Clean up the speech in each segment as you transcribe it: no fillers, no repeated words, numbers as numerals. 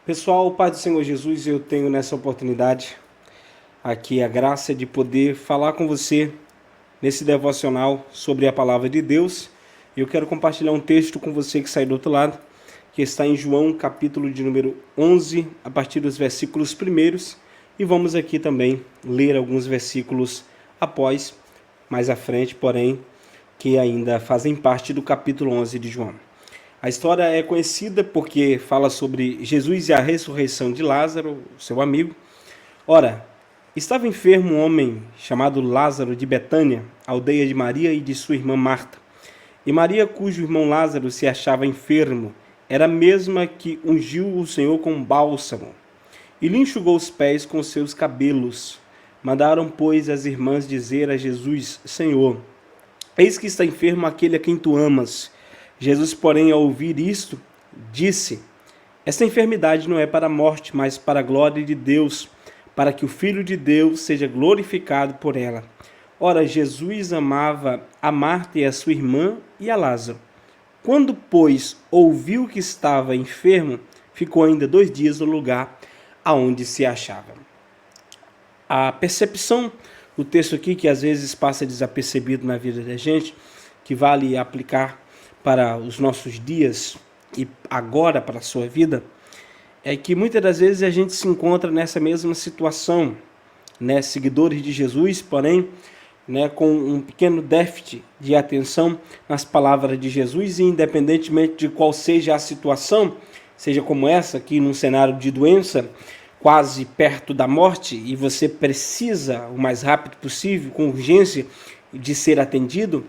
Pessoal, Pai do Senhor Jesus, eu tenho nessa oportunidade aqui a graça de poder falar com você nesse devocional sobre a palavra de Deus. Eu quero compartilhar um texto com você que sai do outro lado, que está em João, capítulo de número 11, a partir dos versículos primeiros, e vamos aqui também ler alguns versículos após, mais à frente, porém, que ainda fazem parte do capítulo 11 de João. A história é conhecida porque fala sobre Jesus e a ressurreição de Lázaro, seu amigo. Ora, estava enfermo um homem chamado Lázaro de Betânia, aldeia de Maria e de sua irmã Marta. E Maria, cujo irmão Lázaro se achava enfermo, era a mesma que ungiu o Senhor com bálsamo e lhe enxugou os pés com seus cabelos. Mandaram, pois, as irmãs dizer a Jesus: Senhor, eis que está enfermo aquele a quem tu amas. Jesus, porém, ao ouvir isto, disse: esta enfermidade não é para a morte, mas para a glória de Deus, para que o Filho de Deus seja glorificado por ela. Ora, Jesus amava a Marta e a sua irmã e a Lázaro. Quando, pois, ouviu que estava enfermo, ficou ainda 2 dias no lugar aonde se achava. A percepção do texto aqui, que às vezes passa desapercebido na vida da gente, que vale aplicar para os nossos dias e agora para a sua vida, é que muitas das vezes a gente se encontra nessa mesma situação, seguidores de Jesus, porém, com um pequeno déficit de atenção nas palavras de Jesus, e independentemente de qual seja a situação, seja como essa aqui, num cenário de doença, quase perto da morte, e você precisa, o mais rápido possível, com urgência, de ser atendido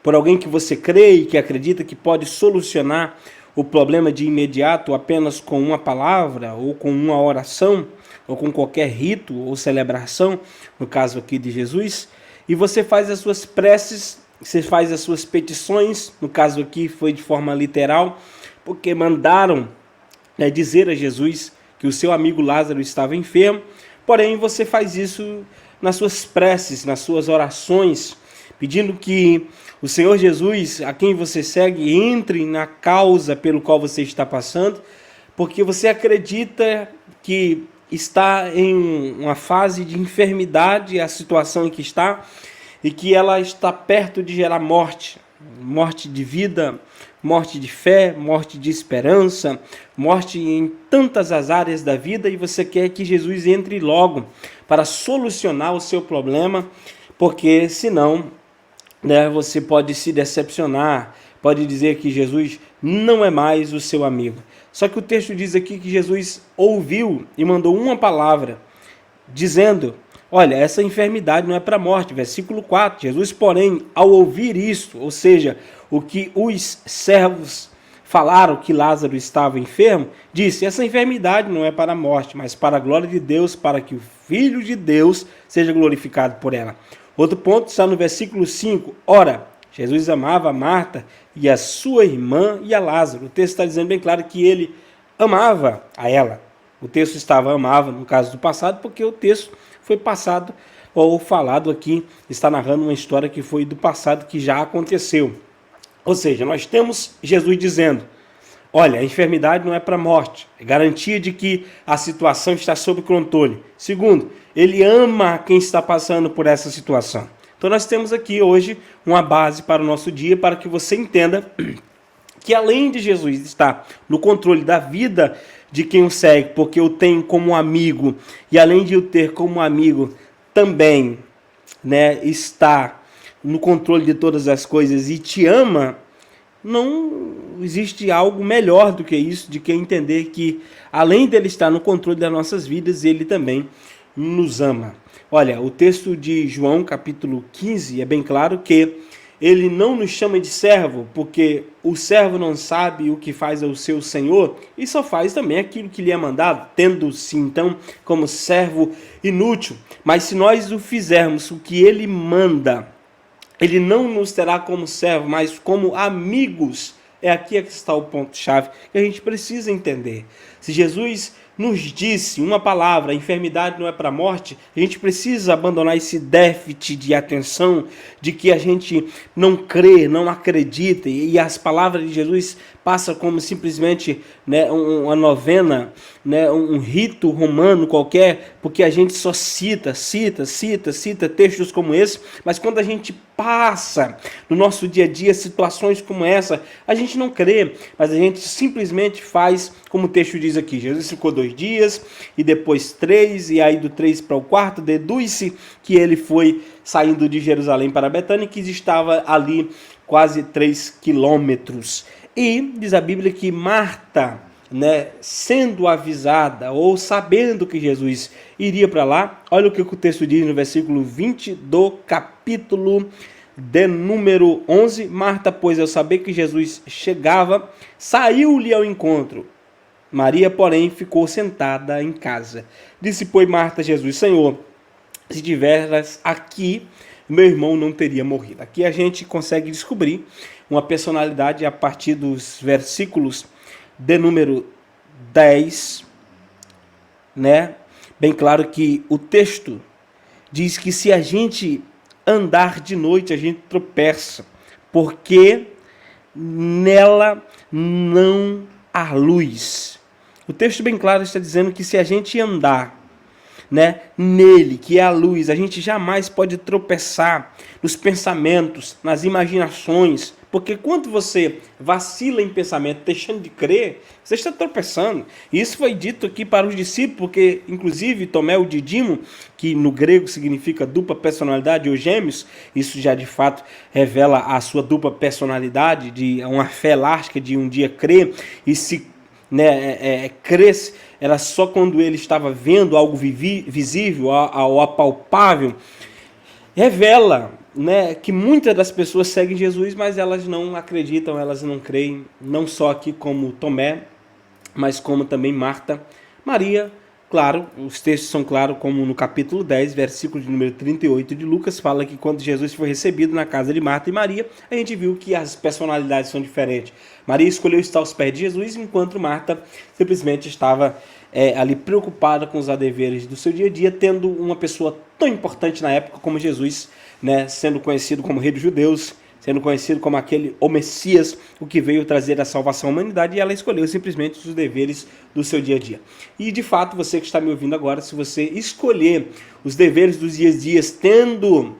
por alguém que você crê e que acredita que pode solucionar o problema de imediato apenas com uma palavra, ou com uma oração, ou com qualquer rito ou celebração, no caso aqui de Jesus, e você faz as suas preces, você faz as suas petições, no caso aqui foi de forma literal, porque mandaram dizer a Jesus que o seu amigo Lázaro estava enfermo, porém você faz isso nas suas preces, nas suas orações, pedindo que o Senhor Jesus, a quem você segue, entre na causa pelo qual você está passando, porque você acredita que está em uma fase de enfermidade, a situação em que está, e que ela está perto de gerar morte, morte de vida, morte de fé, morte de esperança, morte em tantas as áreas da vida, e você quer que Jesus entre logo para solucionar o seu problema, porque senão você pode se decepcionar, pode dizer que Jesus não é mais o seu amigo. Só que o texto diz aqui que Jesus ouviu e mandou uma palavra, dizendo: olha, essa enfermidade não é para a morte. Versículo 4, Jesus, porém, ao ouvir isto, ou seja, o que os servos falaram que Lázaro estava enfermo, disse: essa enfermidade não é para a morte, mas para a glória de Deus, para que o Filho de Deus seja glorificado por ela. Outro ponto está no versículo 5. Ora, Jesus amava a Marta e a sua irmã e a Lázaro. O texto está dizendo bem claro que ele amava a ela. O texto estava amava no caso do passado, porque o texto foi passado ou falado aqui, está narrando uma história que foi do passado, que já aconteceu. Ou seja, nós temos Jesus dizendo: olha, a enfermidade não é para a morte, é garantia de que a situação está sob controle. Segundo, ele ama quem está passando por essa situação. Então nós temos aqui hoje uma base para o nosso dia, para que você entenda que além de Jesus estar no controle da vida de quem o segue, porque o tem como amigo, e além de o ter como amigo, também está no controle de todas as coisas e te ama, não existe algo melhor do que isso, de que entender que, além dele estar no controle das nossas vidas, ele também nos ama. Olha, o texto de João, capítulo 15, é bem claro que ele não nos chama de servo, porque o servo não sabe o que faz ao seu senhor, e só faz também aquilo que lhe é mandado, tendo-se então como servo inútil. Mas se nós o fizermos o que ele manda, ele não nos terá como servo, mas como amigos. É aqui que está o ponto-chave que a gente precisa entender. Se Jesus nos disse uma palavra, a enfermidade não é para a morte, a gente precisa abandonar esse déficit de atenção, de que a gente não crê, não acredita, e as palavras de Jesus passam como simplesmente, né, uma novena, né, um rito romano qualquer, porque a gente só cita textos como esse, mas quando a gente passa no nosso dia a dia situações como essa, a gente não crê, mas a gente simplesmente faz como o texto diz aqui. Jesus ficou 2 dias e depois 3, e aí do 3 para o 4 deduz-se que ele foi saindo de Jerusalém para Betânia, que estava ali quase 3 quilômetros. E diz a Bíblia que Marta, né, sendo avisada ou sabendo que Jesus iria para lá, olha o que o texto diz no versículo 20 do capítulo de número 11. Marta, pois, ao saber que Jesus chegava, saiu-lhe ao encontro. Maria, porém, ficou sentada em casa. Disse, pois, Marta a Jesus, Senhor, se tiveras aqui, meu irmão não teria morrido. Aqui a gente consegue descobrir uma personalidade a partir dos versículos de número 10, né? Bem claro que o texto diz que se a gente andar de noite, a gente tropeça, porque nela não há luz. O texto bem claro está dizendo que se a gente andar, né, nele, que é a luz, a gente jamais pode tropeçar nos pensamentos, nas imaginações, porque quando você vacila em pensamento, deixando de crer, você está tropeçando. Isso foi dito aqui para os discípulos, porque inclusive Tomé o Dídimo, que no grego significa dupla personalidade ou gêmeos, isso já de fato revela a sua dupla personalidade, de uma fé elástica de um dia crer e se, né, cresce, era só quando ele estava vendo algo visível, ao apalpável. Revela, né, que muitas das pessoas seguem Jesus, mas elas não acreditam, elas não creem, não só aqui como Tomé, mas como também Marta, Maria. Claro, os textos são claros, como no capítulo 10, versículo de número 38 de Lucas, fala que quando Jesus foi recebido na casa de Marta e Maria, a gente viu que as personalidades são diferentes. Maria escolheu estar aos pés de Jesus, enquanto Marta simplesmente estava ali preocupada com os deveres do seu dia a dia, tendo uma pessoa tão importante na época como Jesus, né, sendo conhecido como Rei dos Judeus, sendo conhecido como o Messias, o que veio trazer a salvação à humanidade, e ela escolheu simplesmente os deveres do seu dia a dia. E de fato, você que está me ouvindo agora, se você escolher os deveres dos dias a dias, tendo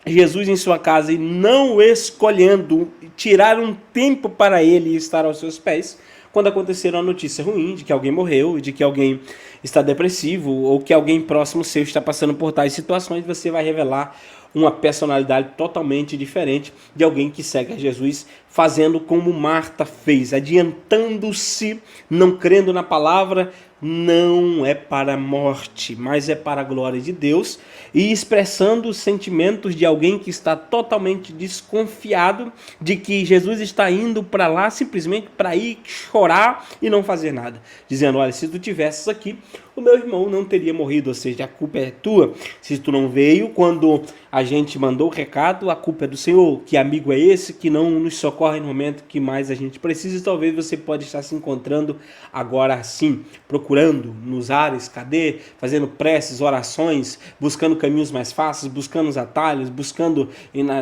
Jesus em sua casa e não escolhendo tirar um tempo para ele estar aos seus pés, quando acontecer uma notícia ruim de que alguém morreu, de que alguém está depressivo, ou que alguém próximo seu está passando por tais situações, você vai revelar uma personalidade totalmente diferente de alguém que segue a Jesus, fazendo como Marta fez, adiantando-se, não crendo na palavra, não é para a morte, mas é para a glória de Deus, e expressando os sentimentos de alguém que está totalmente desconfiado de que Jesus está indo para lá simplesmente para ir chorar e não fazer nada, dizendo, olha, se tu tivesses aqui, o meu irmão não teria morrido, ou seja, a culpa é tua, se tu não veio quando a gente mandou o recado, a culpa é do Senhor. Que amigo é esse que não nos socorre no momento que mais a gente precisa? E talvez você pode estar se encontrando agora sim, procurando nos ares, cadê? Fazendo preces, orações, buscando caminhos mais fáceis, buscando os atalhos, buscando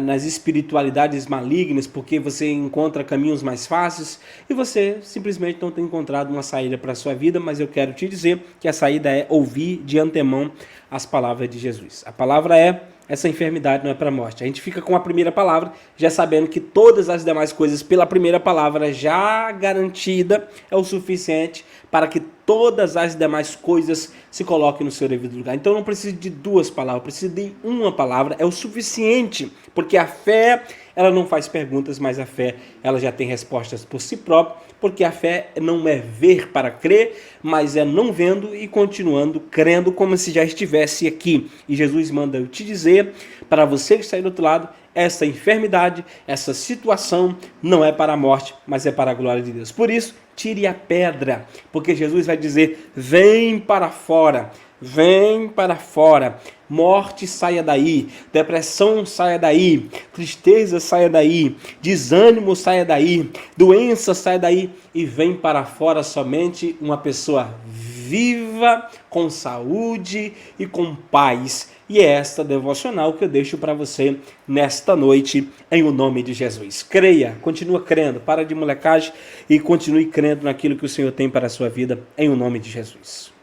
nas espiritualidades malignas, porque você encontra caminhos mais fáceis e você simplesmente não tem encontrado uma saída para a sua vida, mas eu quero te dizer que a saída é ouvir de antemão as palavras de Jesus. A palavra é: essa enfermidade não é para a morte. A gente fica com a primeira palavra, já sabendo que todas as demais coisas pela primeira palavra já garantida é o suficiente para que todas as demais coisas se coloquem no seu devido lugar. Então não precisa de 2 palavras, precisa de uma palavra, é o suficiente, porque a fé, ela não faz perguntas, mas a fé, ela já tem respostas por si própria, porque a fé não é ver para crer, mas é não vendo e continuando crendo como se já estivesse aqui. E Jesus manda eu te dizer, para você que está aí do outro lado, essa enfermidade, essa situação não é para a morte, mas é para a glória de Deus. Por isso, tire a pedra, porque Jesus vai dizer, vem para fora, vem para fora, morte saia daí, depressão saia daí, tristeza saia daí, desânimo saia daí, doença saia daí, e vem para fora somente uma pessoa viva com saúde e com paz. E é esta devocional que eu deixo para você nesta noite, em o nome de Jesus. Creia, continua crendo, para de molecagem e continue crendo naquilo que o Senhor tem para a sua vida, em o nome de Jesus.